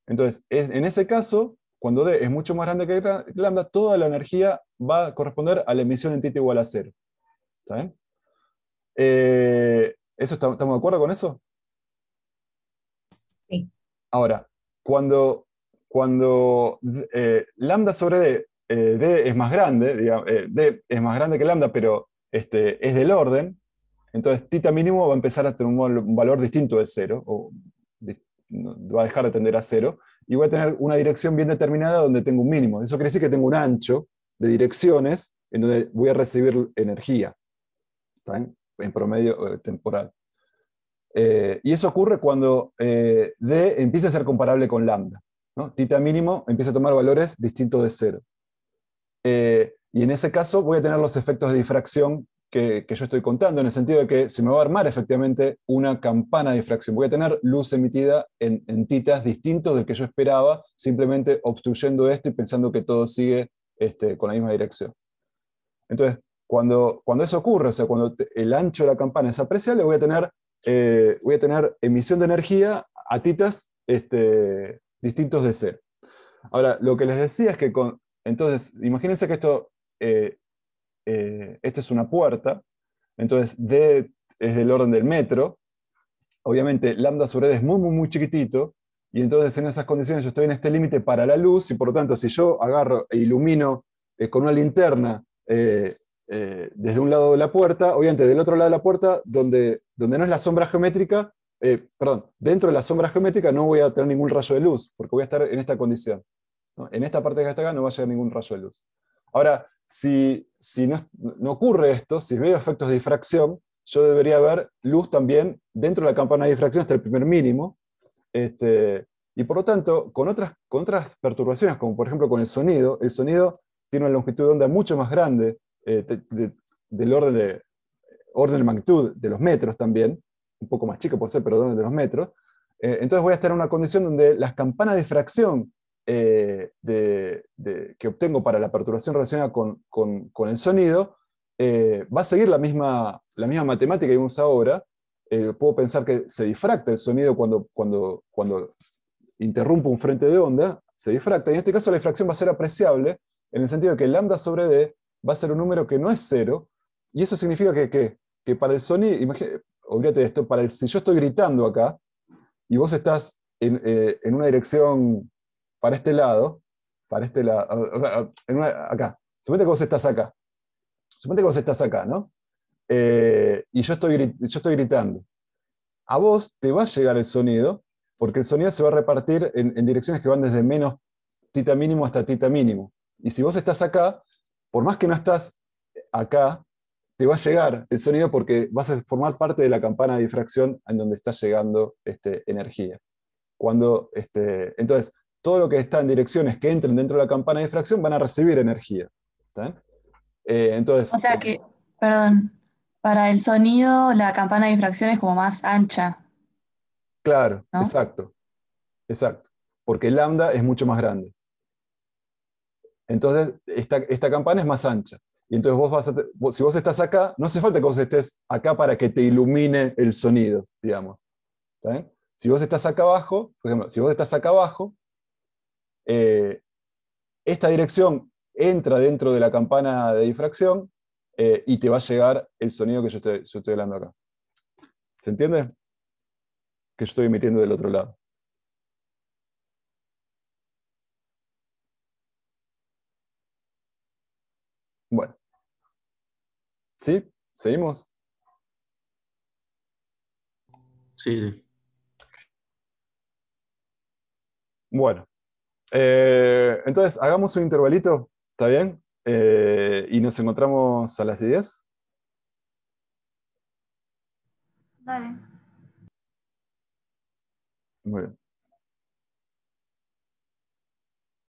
Entonces, en ese caso, cuando D es mucho más grande que lambda, toda la energía va a corresponder a la emisión en θ igual a cero. ¿Está bien? ¿Estamos de acuerdo con eso? Sí. Ahora, cuando lambda sobre D, D es más grande, digamos, D es más grande que lambda, pero es del orden, entonces θ mínimo va a empezar a tener un valor distinto de cero, o va a dejar de tender a cero, y voy a tener una dirección bien determinada donde tengo un mínimo. Eso quiere decir que tengo un ancho de direcciones en donde voy a recibir energía, ¿está bien? En promedio temporal. Y eso ocurre cuando D empieza a ser comparable con lambda, ¿no? Θ mínimo empieza a tomar valores distintos de cero. Y en ese caso voy a tener los efectos de difracción que yo estoy contando, en el sentido de que se me va a armar efectivamente una campana de difracción. Voy a tener luz emitida en titas distintos del que yo esperaba, simplemente obstruyendo esto y pensando que todo sigue con la misma dirección. Entonces, cuando eso ocurre, o sea, cuando el ancho de la campana es apreciable, voy a tener emisión de energía a titas distintos de cero. Ahora, lo que les decía es que entonces, imagínense que esto es una puerta, entonces D es del orden del metro, obviamente lambda sobre D es muy, muy, muy chiquitito, y entonces en esas condiciones yo estoy en este límite para la luz, y por lo tanto si yo agarro e ilumino con una linterna desde un lado de la puerta, obviamente del otro lado de la puerta, donde no es la sombra geométrica, perdón, dentro de la sombra geométrica no voy a tener ningún rayo de luz, porque voy a estar en esta condición, ¿no? En esta parte que está acá no va a llegar ningún rayo de luz. Ahora, si no ocurre esto, si veo efectos de difracción, yo debería ver luz también dentro de la campana de difracción hasta el primer mínimo. Y por lo tanto, con otras perturbaciones, como por ejemplo con el sonido tiene una longitud de onda mucho más grande, del orden de magnitud de los metros también, un poco más chica por ser, pero de los metros. Entonces voy a estar en una condición donde las campanas de difracción que obtengo para la perturbación relacionada con el sonido va a seguir la misma matemática que vimos ahora. Puedo pensar que se difracta el sonido cuando interrumpo un frente de onda, se difracta, y en este caso la difracción va a ser apreciable, en el sentido de que lambda sobre D va a ser un número que no es cero, y eso significa que para el sonido, olvídate de esto, si yo estoy gritando acá, y vos estás en una dirección para este lado, acá, suponete que vos estás acá, ¿no? Y yo estoy gritando. A vos te va a llegar el sonido, porque el sonido se va a repartir en direcciones que van desde menos θ mínimo hasta θ mínimo. Y si vos estás acá, por más que no estás acá, te va a llegar el sonido porque vas a formar parte de la campana de difracción en donde está llegando energía. Entonces, todo lo que está en direcciones que entren dentro de la campana de difracción van a recibir energía. ¿Está bien? O sea que, perdón, para el sonido la campana de difracción es como más ancha, claro, ¿no? exacto, exacto. Porque el lambda es mucho más grande. Entonces, esta campana es más ancha. Y entonces si vos estás acá, no hace falta que vos estés acá para que te ilumine el sonido, digamos. ¿Está bien? Si vos estás acá abajo, por ejemplo, si vos estás acá abajo, esta dirección entra dentro de la campana de difracción y te va a llegar el sonido que yo estoy hablando acá. ¿Se entiende? Que yo estoy emitiendo del otro lado. Bueno, ¿sí? ¿Seguimos? Sí, sí. Bueno, entonces hagamos un intervalito, ¿está bien? Y nos encontramos a las 10. Dale. Muy bien.